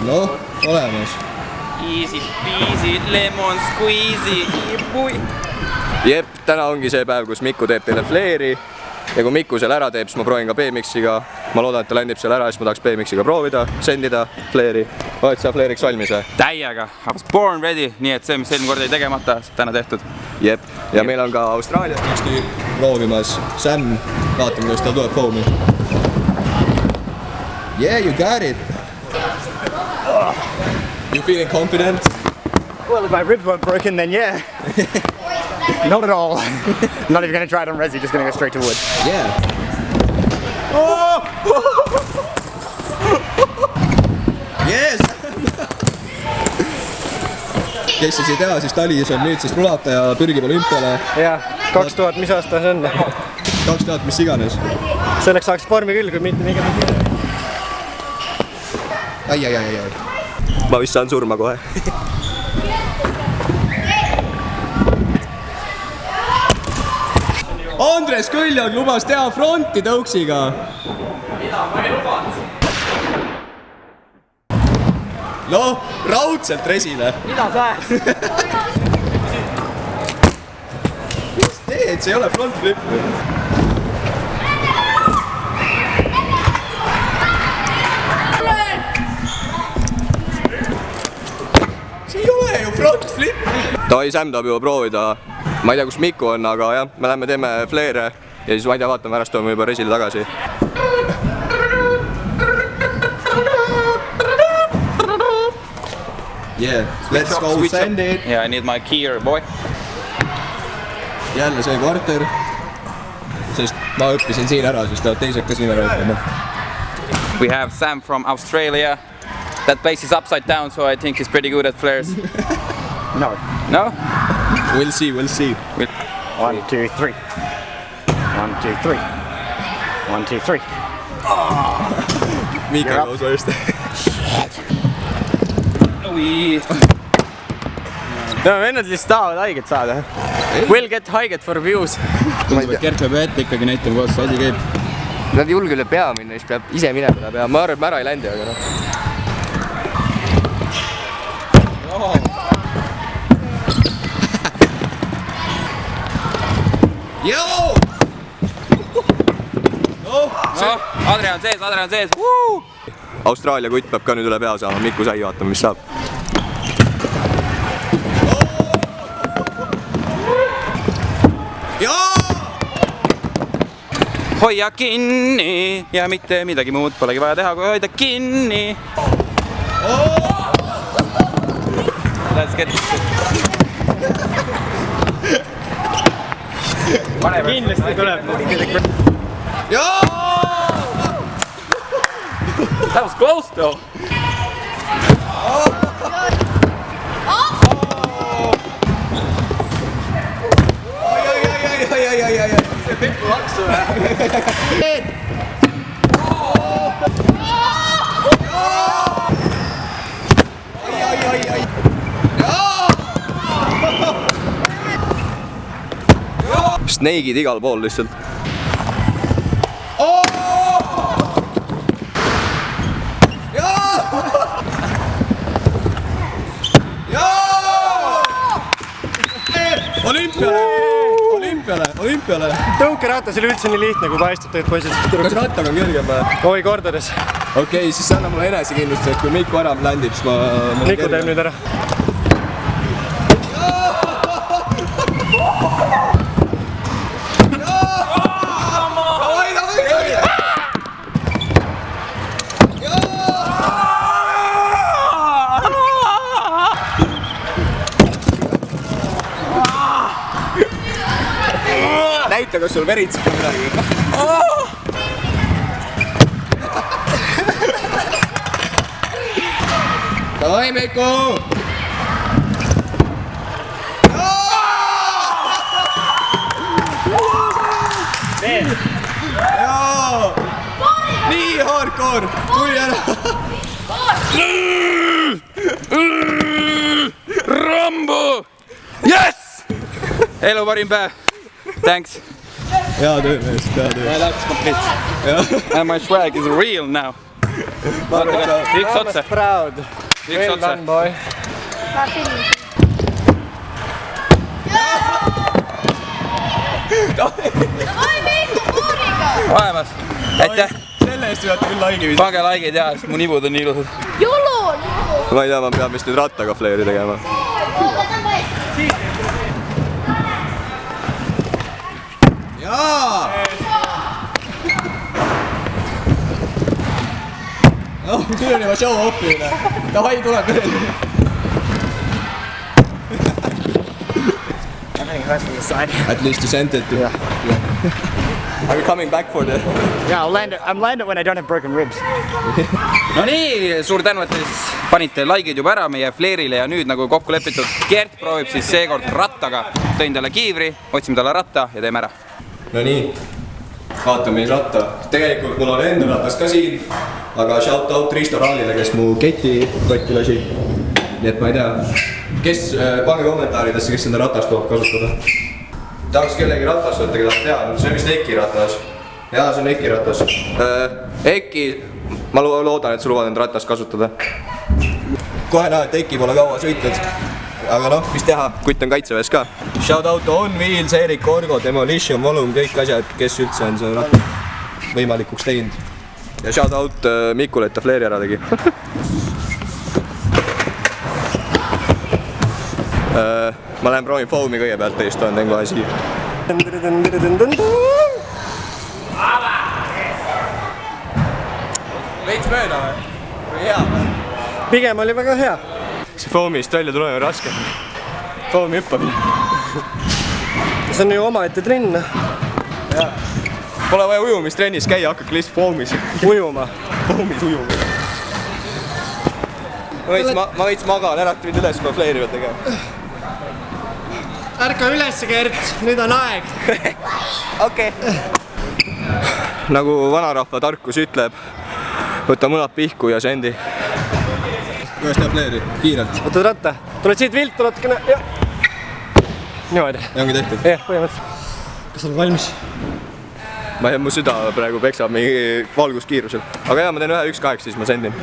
noh, olemas. Easy peasy, lemon squeezy. Jep, täna ongi see päev, kus Mikku teeb teile flare'i. Ja kui Mikku seal ära teeb, siis ma proovin ka B-mixiga. Ma loodan, et ta ländib seal ära, siis ma tahaks B-mixiga proovida, sendida flare'i. Oled sa flare'iks valmis või? Täiega. I was born ready, nii et see, mis eelmine kord ei tegemata, täna tehtud. Jep, ja meil on ka Austraalia Hästi proovimas Sam, vaatame, kuidas ta tuleb foami. Yeah, you got it! You feeling confident? Well, if my ribs weren't broken, then yeah. Not at all. Not even gonna try it on resi, just gonna go straight to wood. Yeah. Yes! Kes siis ei tea, siis Talis on nüüdsest ulataja, pürgib olümpiale. Jah, 2000, mis aasta see on? 2000, mis iganes. Selleks saaks vormi küll, kui mitte mingi. Ai. Ma vist saan surma kohe. Andres Kõljag lubas teha fronti tõuksiga. Mida ma ei lubanud? No, raudselt resile. Mida sa? Mis teed? See ei ole front flip. See ei ole ju front flip. Davai, Sam tahab juba proovida. Ma ei tea, kus Mikku on, aga jah, me lähme teeme flare'e ja siis ma ei tea, vaatame pärast toome juba resile tagasi. Yeah, let's go send it. Yeah, I need my gear, boy. Jälle see kvarter. Sest ma õppisin siin ära, sest teised ka siin ära õppima. We have Sam from Australia. That place is upside down, so I think he's pretty good at flares. No. No? We'll see. 1, 2, 3. 1, 2, 3. 1, 2, 3. Mika goes first. No vennad lihtsalt tahavad haiget saada. Will get haiget for views. Tundub, et Gert peab ette ikkagi näitama, kuidas see asi käib. Nad ei julge üle pea minna, siis peab ise minema üle pea. Ma arvan, et ma ära ei ländi, aga noh. Joo! Adrian sees. Austraalia kutt peab ka nüüd üle pea saama. Mikku sai, vaatame, mis saab. Hoia kinni ja mitte midagi muud polegi vaja teha, kui hoida kinni. Let's get this shit. Kindlasti tuleb. That was close though. Ai. See Mikku laksu või? Ai. Snake'id igal pool lihtsalt. Olümpiale. Tõukeratas oli üldse nii lihtne, kui paistab teid poisid. Kas rattaga on kergem või? Oi, kordades. Okei, siis anna mulle enesekindlust, et kui Mikku ära ländib, siis ma... Mikku teeb nüüd ära. Näita, kas sul veritseb midagi. Davai, Mikku! Nii hardcore! Tuli ära! Rambo! Yes! Elu parim päev. Thanks. Hea töö meest, hea töö. My life is complete. And my swag is real now. Üks otsa. Proud. Üks otsa. Boy. Olemas. Aitäh. Selle eest võite küll laigi vist. Pange laigid ja, sest mu nibud on nii ilusad. Ma ei tea, ma pean vist nüüd rattaga flare'i tegema. Jaa! Oh, küll on juba show off'i üle. Davai, tuleb veel. At least you sent it. Yeah. Are you coming back for the... Yeah, I'm land it when I don't have broken ribs. No nii, suur tänu, et te siis panite laigid juba ära meie flare'ile ja nüüd nagu kokku lepitud Gert proovib siis seekord rattaga. Tõin talle kiivri, otsime talle ratta ja teeme ära. No nii, vaatame meid ratta. Tegelikult mul on enda ratas ka siin, aga shout out Risto Raalile, kes mu keti kotti lasi. Nii et ma ei tea, kes, pange kommentaaridesse, kes enda ratast tuleb kasutada. Tahaks kellegi ratast võtta, keda teha, see on vist Eki ratas. Jaa, see on Eki ratas. Eki, ma loodan, et sa lubad enda ratast kasutada. Kohe näha, et Eki pole kaua sõitnud. Aga noh, mis teha, kutt on kaitseväes ka. Shout out On Wheels, Erik Orgo, Demolition, Volum, kõik asjad, kes üldse on see ratta võimalikuks teinud. Ja shout out Mikule, et ta flare'i ära tegi. Ma lähen proovin foami kõigepealt teist, teen kohe siia. Veits mööda või hea? Pigem oli väga hea. See foamist välja tulema raske. Foomi hüppamine. See on ju omaette trenn. Pole vaja ujumistrennis käia, hakkake lihtsalt foomis. Ujuma. Foomis ujuma. Ma veits magan, ärata mind üles, kui ma flare'i peal tegema. Ärka üles, Gert, nüüd on aeg. Okei. Nagu vanarahva tarkus ütleb, võta mõnad pihku ja sendi. Kuidas teha flare'i? Kiirelt. Võtad ratta. Tuled siit viltu natukene. Niimoodi. Ja ongi tehtud. Jah, põhimõtteliselt. Kas oled valmis? Ma ei tea, mu süda praegu peksab mingi valguskiirusel. Aga jah, ma teen 1-1-8, siis ma sendin.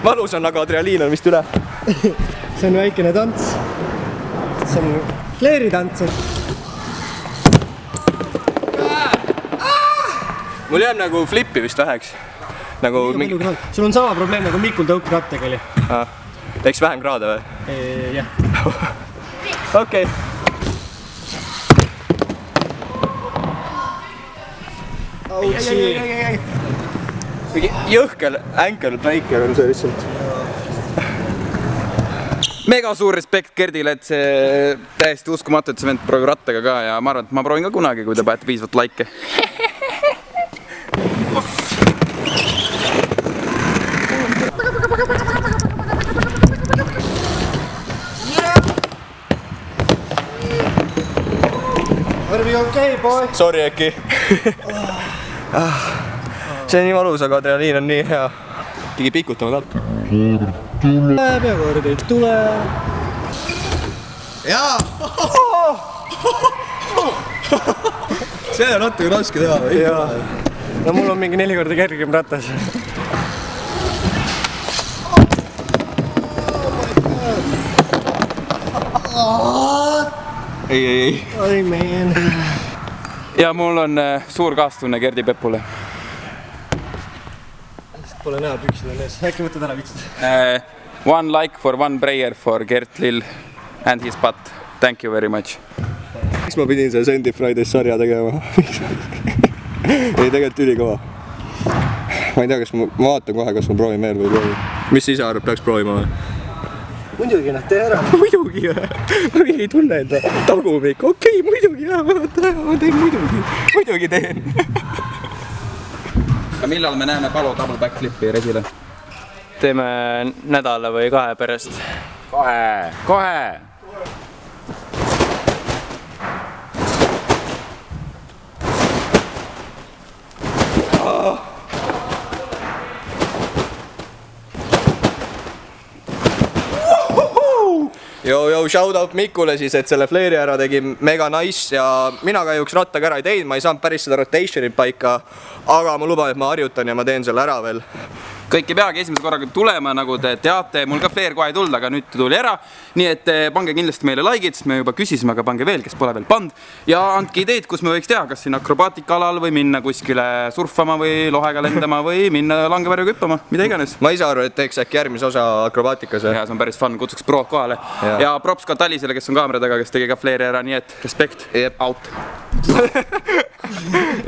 Valus on, aga adrenaliin on vist üle. See on väikene tants. See on flare'i tants. Mul jääb nagu flippi vist väheks. Nagu mingi... Sul on sama probleem nagu Mikul tõukerattega oli. Eks vähem kraade või? Jah. Okei. Jõhkel ankle breaker on see lihtsalt. Mega suur respekt Gerdile, et see täiesti uskumatu, et see vend proovib rattaga ka ja ma arvan, et ma proovin ka kunagi, kui te panete piisavalt laike. Are we okay, boy? Sorry, Eki. See on nii valus, aga adrenaliin on nii hea. Pigi pikutama tal. Tuleb ja kord ei tule. Jaa! See on natuke raske teha või? Jaa. No mul on mingi 4 korda kergem ratas. Ei. Oi, man. Ja mul on suur kaastunne Gerdi Pepule. Pole näha, püksid on ees. Äkki võtad ära vitsid? One like for one prayer for Gert Lill and his butt. Thank you very much. Miks ma pidin selle Sandy Fridays sarja tegema? Ei, tegelikult ülikõva. Ma ei tea, kas ma vaatan kohe, kas ma proovin veel või proovin. Mis ise arvab, peaks proovima või? Muidugi, noh, tee ära. Muidugi või? Ma ei tunne enda tagumik. Okei, muidugi jah, ma teen muidugi. Muidugi teen. Aga millal me näeme Palo double backflipi resile? Teeme nädala või 2 pärast. Kohe! Shout out Mikule siis, et selle flare'i ära tegi, mega nice ja mina kahjuks rattaga ära ei teinud, ma ei saanud päris seda rotation'it paika, aga ma luban, et ma harjutan ja ma teen selle ära veel. Kõik ei peagi esimese korraga tulema, nagu te teate, mul ka flare kohe ei tulnud, aga nüüd tuli ära. Nii et pange kindlasti meile like'id, sest me juba küsisime, aga pange veel, kes pole veel pannud. Ja andke ideed, kus me võiks teha, kas siin akrobaatikaalal või minna kuskile surfama või lohega lendama või minna langevarjuga hüppama, mida iganes. Ma ise arvan, et teeks äkki järgmise osa akrobaatikas. Ja see on päris fun, kutsuks prood kohale. Ja props ka Talisele, kes on kaamera taga, kes tegi ka flare'i ära, nii et respekt. Out.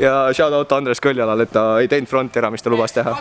Ja shout out Andres Kõljalal, et ta ei teinud fronti ära, mis ta lubas teha.